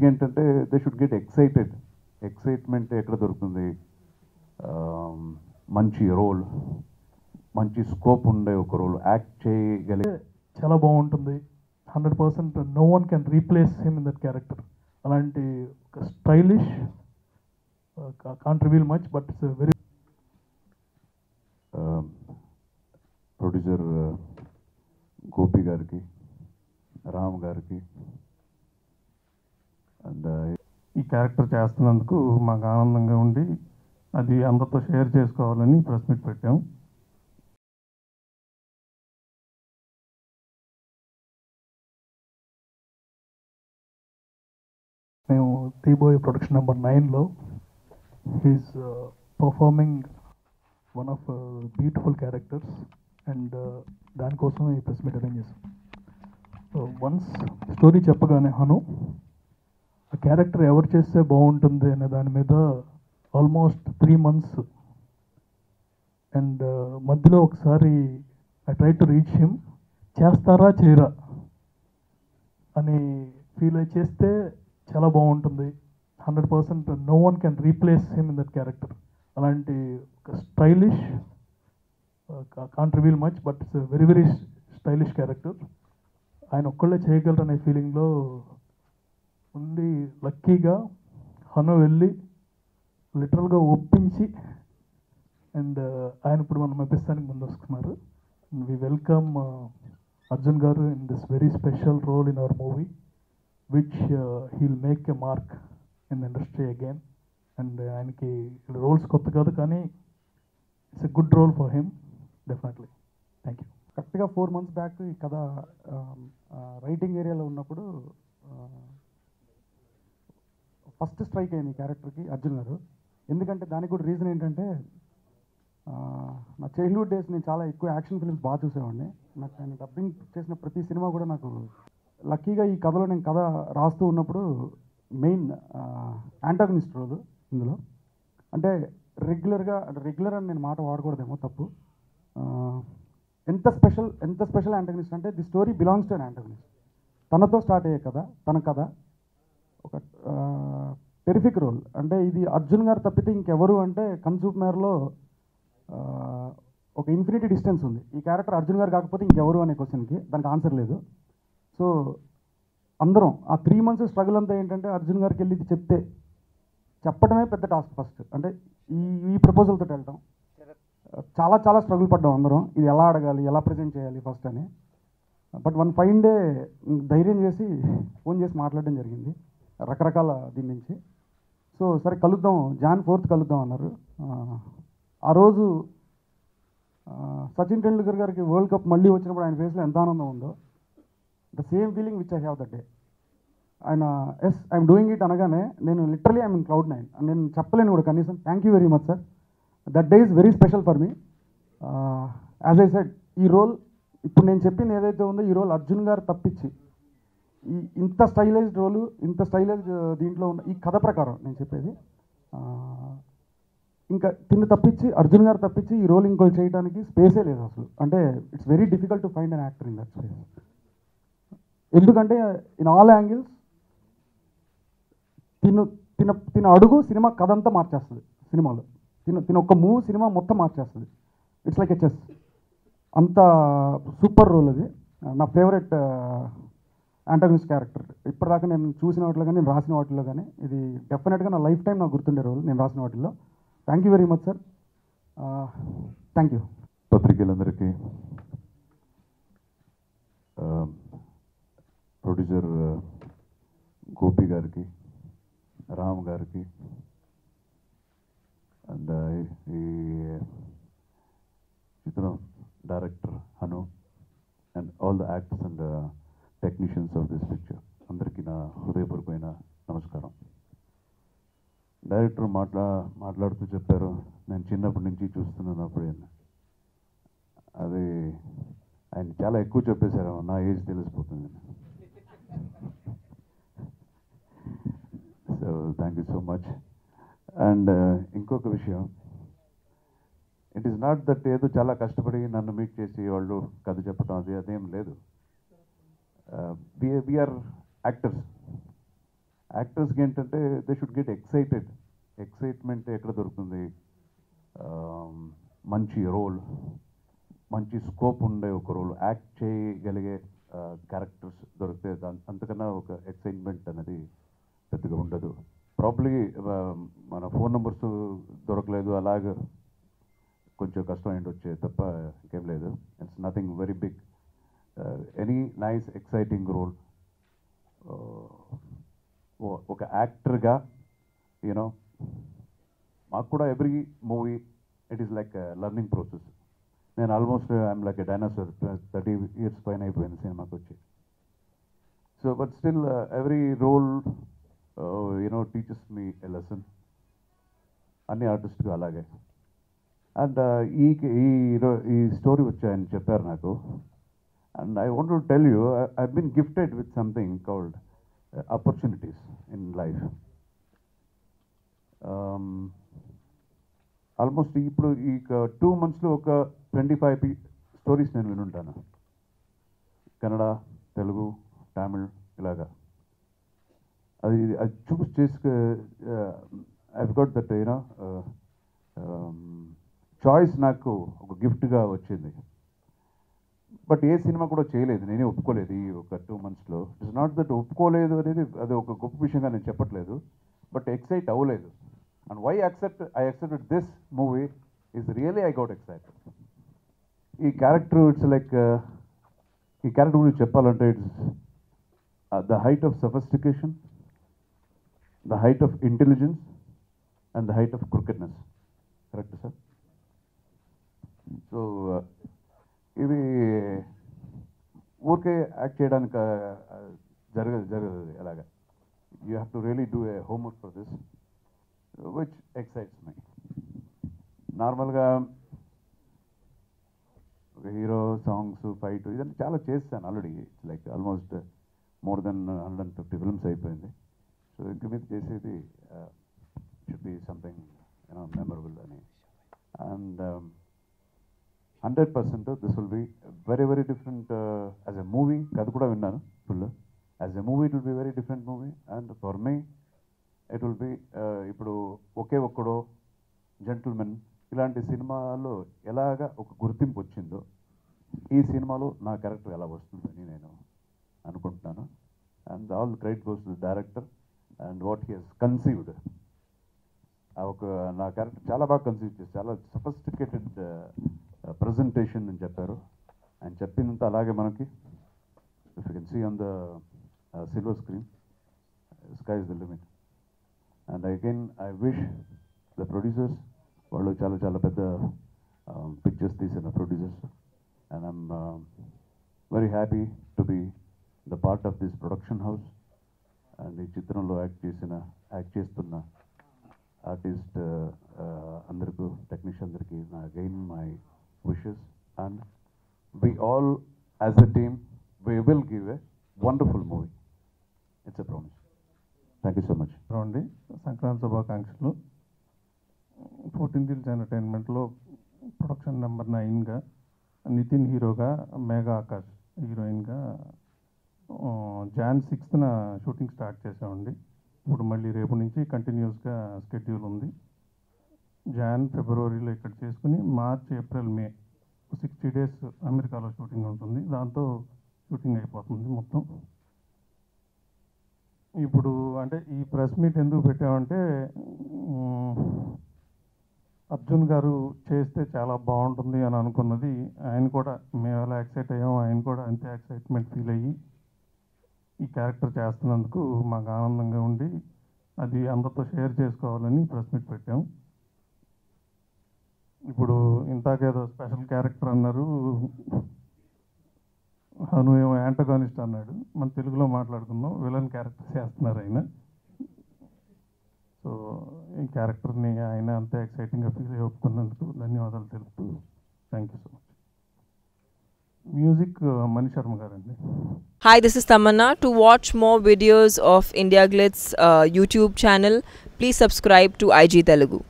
ఏంటంటే they should get excitement ఎక్కడ దొరుకుతుంది? మంచి రోల్, మంచి స్కోప్ ఉండే ఒక రోల్ యాక్ట్ చేయగలిగే చాలా బాగుంటుంది. 100% no one can replace him in that character. అలాంటి ఒక stylish, can't reveal much but it's very producer Gopi గారికి, రామ్ గారికి అండ్ ఈ క్యారెక్టర్ చేస్తున్నందుకు మాకు ఆనందంగా ఉండి అది అందరితో షేర్ చేసుకోవాలని ప్రెస్ మీట్ పెట్టాం. మేము తీబోయే ప్రొడక్షన్ నెంబర్ 9లో he's performing one of beautiful characters and దానికోసం ఈ ప్రెస్ మీట్ అరేంజ్ చేసాం. వన్స్ స్టోరీ చెప్పగానే హను ఆ క్యారెక్టర్ ఎవరు చేస్తే బాగుంటుంది అనే దాని మీద ఆల్మోస్ట్ 3 months అండ్ మధ్యలో ఒకసారి I try to reach him, చేస్తారా చేయరా అని ఫీల్ అయి చేస్తే చాలా బాగుంటుంది. 100% no one can replace him in that character. అలాంటి ఒక stylish, can't reveal much but it's very very stylish character. ఆయన ఒక్కళ్ళే చేయగలరు అనే ఫీలింగ్లో ఉండి లక్కీగా హను వెళ్ళి లిటరల్గా ఒప్పించి అండ్ ఆయన ఇప్పుడు మనం మెప్పిస్తానికి ముందు వస్తున్నారు. వి వెల్కమ్ అర్జున్ గారు in this very special role in our movie which he'll make a mark in the industry again. And ఆయనకి రోల్స్ కొత్త కాదు కానీ it's a good role for him definitely. Thank you. కరెక్ట్గా 4 months బ్యాక్ ఈ కథ writing ఏరియాలో ఉన్నప్పుడు first strike అయింది ఈ క్యారెక్టర్కి అర్జున్ గారు. ఎందుకంటే దానికి కూడా రీజన్ ఏంటంటే నా చైల్డ్హుడ్ డేస్ నేను చాలా ఎక్కువ యాక్షన్ ఫిల్మ్స్ బాగా చూసేవాడిని. నాకు ఆయన డబ్బింగ్ చేసిన ప్రతి సినిమా కూడా నాకు లక్కీగా ఈ కథలో నేను కథ రాస్తూ ఉన్నప్పుడు మెయిన్ యాంటాగనిస్ట్ రోల్ ఇందులో. అంటే రెగ్యులర్ అని నేను మాట వాడకూడదేమో, తప్పు. ఎంత స్పెషల్ యాంటాగనిస్ట్ అంటే the story belongs to an antagonist. తనతో స్టార్ట్ అయ్యే కథ, తన కథ ఒక టెరిఫిక్ రోల్. అంటే ఇది అర్జున్ గారు తప్పితే ఇంకెవరు అంటే కన్సూప్ మేరలో ఒక ఇన్ఫినిటీ డిస్టెన్స్ ఉంది. ఈ క్యారెక్టర్ అర్జున్ గారు కాకపోతే ఇంకెవరు అనే క్వశ్చన్కి దానికి ఆన్సర్ లేదు. సో అందరం ఆ 3 months స్ట్రగుల్ అంతా ఏంటంటే అర్జున్ గారికి వెళ్ళి ఇది చెప్పడమే పెద్ద టాస్క్. ఫస్ట్ అంటే ఈ ప్రపోజల్తో వెళ్ళటం చాలా స్ట్రగుల్ పడ్డాం అందరం. ఇది ఎలా అడగాలి, ఎలా ప్రజెంట్ చేయాలి ఫస్ట్ అని. బట్ వన్ ఫైన్ డే ధైర్యం చేసి ఫోన్ చేసి మాట్లాడడం జరిగింది రకరకాల దీని నుంచి. సో సరే కలుద్దాం, Jan 4th కలుద్దాం అన్నారు. ఆ రోజు సచిన్ టెండూల్కర్ గారికి వరల్డ్ కప్ మళ్ళీ వచ్చినప్పుడు ఆయన ఫేస్లో ఎంత ఆనందం ఉందో, the same feeling which I have that day. ఆయన ఎస్ ఐఎమ్ డూయింగ్ ఇట్ అనగానే నేను లిటరలీ ఐఎమ్ ఇన్ Cloud 9. నేను చెప్పలేను కూడా కనీసం. Thank you very much sir, that day is very special for me. As I said, ఈ role ఇప్పుడు నేను చెప్పింది ఏదైతే ఉందో ఈ రోల్ అర్జున్ గారు తప్పించి ఇంత స్టైలైజ్డ్ రోలు, ఇంత స్టైలైజ్డ్ దీంట్లో ఉన్న ఈ కథ ప్రకారం నేను చెప్పేది, ఇంకా తిన్ను తప్పించి అర్జున్ గారు తప్పించి ఈ రోల్ ఇంకోటి చేయడానికి స్పేసే లేదు అసలు. అంటే it's very difficult to find an actor in that space. ఎందుకంటే ఇన్ ఆల్ యాంగిల్స్ తిన అడుగు సినిమా కథ అంతా మార్చేస్తుంది. సినిమాలో తిన ఒక్క మూవ్ సినిమా మొత్తం మార్చేస్తుంది. It's like a chess. అంత సూపర్ రోల్ అది. నా ఫేవరెట్ యాంటాగనిస్ట్ క్యారెక్టర్ ఇప్పటిదాకా నేను చూసిన వాటిలో కానీ, నేను రాసిన వాటిలో కానీ. ఇది డెఫినెట్గా నా లైఫ్ టైం నాకు గుర్తుండే రోల్ నేను రాసిన వాటిల్లో. Thank you very much sir. Thank you. పత్రికలందరికీ, ప్రొడ్యూసర్ గోపి గారికి, రామ్ గారికి అండ్ ఈ చిత్రం director Hanu and all the actors and technicians of this picture అందరికీ నా హృదయపూర్వకమైన నమస్కారం. డైరెక్టర్ మాట్లాడుతూ చెప్పారు, నేను చిన్నప్పటి నుంచి చూస్తున్నాను. అది ఆయన చాలా ఎక్కువ చెప్పేశారు, నా ఏజ్ తెలిసిపోతుంది. So thank you so much. And ఇంకొక విషయం, ఇట్ ఈస్ నాట్ దట్ ఏదో చాలా కష్టపడి నన్ను మీట్ చేసి వాళ్ళు కథ చెప్పడం అదేం లేదు. We are actors. యాక్టర్స్కి ఏంటంటే దే షుడ్ గెట్ ఎక్సైట్మెంట్ ఎక్కడ దొరుకుతుంది, మంచి రోల్, మంచి స్కోప్ ఉండే ఒక రోల్, యాక్ట్ చేయగలిగే క్యారెక్టర్స్ దొరికితే అంతకన్నా ఒక ఎక్సైట్మెంట్ అనేది పెద్దగా ఉండదు. ప్రాబ్లీ మన ఫోన్ నెంబర్స్ దొరకలేదు అలాగ కొంచెం కష్టం ఏంటి వచ్చే తప్ప ఇంకేం లేదు. It's nothing very big. Any nice exciting role ఒక యాక్టర్గా యూనో మాకు కూడా every movie it is like learning process. నేను almost I'm like a dinosaur, 30 years పైన అయిపోయింది సినిమాకి వచ్చి. So but still every role you know teaches me a lesson. అన్ని ఆర్టిస్ట్గా అలాగే. అండ్ ఈ స్టోరీ వచ్చి ఆయన చెప్పారు నాకు. And I want to tell you, I been gifted with something called opportunities in life. Almost ఇప్పుడు ఈ 2 monthsలో ఒక 25 స్టోరీస్ నేను వినుంటాను. కన్నడ, తెలుగు, తమిళ్ ఇలాగా. అది చూస్ చేసుకు I got that you know choice నాకు ఒక గిఫ్ట్గా వచ్చింది. బట్ ఏ సినిమా కూడా చేయలేదు, నేనే ఒప్పుకోలేదు ఈ ఒక 2 monthsలో. ఇట్స్ నాట్ దట్ ఒప్పుకోలేదు అనేది అది ఒక గొప్ప విషయంగా నేను చెప్పట్లేదు, బట్ ఎక్సైట్ అవ్వలేదు. And why I accepted this movie is really I got excited. ఈ క్యారెక్టర్ ఇట్స్ లైక్ ఈ క్యారెక్టర్ గురించి చెప్పాలంటే it's the height of sophistication, the height of intelligence and the height of crookedness. Correct sir? So ఇది ఊరికే act చేయడానికి జరగదు అలాగా. You have to really do a homework for this which excites my. నార్మల్గా hero songs, fight ఇదంతా చాలా చేస్తాను already. It's like almost more than 150 films అయిపోయింది. సో ఇంక మీద చేసేది should be something you know memorable అని. And 100% this will be very very different as a movie. కథ కూడా విన్నాను full. As a movie it will be very different movie. And for me it will be ఇప్పుడు ఒకే ఒక్కడో, gentlemen ఇలాంటి సినిమాలో ఎలాగా ఒక గుర్తింపు వచ్చిందో ఈ సినిమాలో నా క్యారెక్టర్ ఎలా వస్తుందని నేను అనుకుంటున్నాను. And all credit goes to the director and what he has conceived. ఒక నా క్యారెక్టర్ చాలా బాగా కన్సీవ్ చేసి చాలా సఫిస్టికేటెడ్ ప్రజెంటేషన్ అని చెప్పారు. ఆయన చెప్పినంత అలాగే మనకి if you can see on the silver screen, sky is the limit. And again I wish the producers, వాళ్ళు చాలా చాలా పెద్ద పిక్చర్స్ తీసిన producers. And I'm very happy to be the part of this production house. And ఈ చిత్రంలో act చేస్తున్న artist అందరికీ, technician అందరికీ నా again my wishes, and we all as a team we will give a wonderful movie. It's a promise. Thank you so much. అండి, సంక్రాంతి శుభాకాంక్షలు. 14 Wheels ఎంటర్టైన్మెంట్లో production number 9గా Nitin హీరోగా, మేఘా ఆకాష్ హీరోయిన్గా Jan 6th షూటింగ్ స్టార్ట్ చేసామండి. ఇప్పుడు మళ్ళీ రేపు నుంచి కంటిన్యూస్గా స్కెడ్యూల్ ఉంది. Jan, Februaryలో ఇక్కడ చేసుకుని March, April, May 60 days అమెరికాలో షూటింగ్ ఉంటుంది. దాంతో షూటింగ్ అయిపోతుంది మొత్తం. ఇప్పుడు అంటే ఈ ప్రెస్ మీట్ ఎందుకు పెట్టామంటే, అర్జున్ గారు చేస్తే చాలా బాగుంటుంది అని అనుకున్నది ఆయన కూడా, మేము ఎలా ఎక్సైట్ అయ్యామో ఆయన కూడా అంతే ఎక్సైట్మెంట్ ఫీల్ అయ్యి ఈ క్యారెక్టర్ చేస్తున్నందుకు మాకు ఆనందంగా ఉండి అది అందరితో షేర్ చేసుకోవాలని ప్రెస్ మీట్ పెట్టాం. ఇప్పుడు ఇంతాకేదో స్పెషల్ క్యారెక్టర్ అన్నారు, హను ఏమో యాంటగానిస్ట్ అన్నాడు. మన తెలుగులో మాట్లాడుకుందాం, విలన్ క్యారెక్టర్ చేస్తున్నారు ఆయన. సో ఈ క్యారెక్టర్ని ఆయన అంతే ఎక్సైటింగ్గా ఫీల్ అయ్యి ఒప్పుకున్నందుకు ధన్యవాదాలు తెలుపుతూ thank you so much. Music Mani Sharma గారండి. Hi, this is Tamanna. To watch more videos of India Glitz YouTube channel, please subscribe to IG Telugu.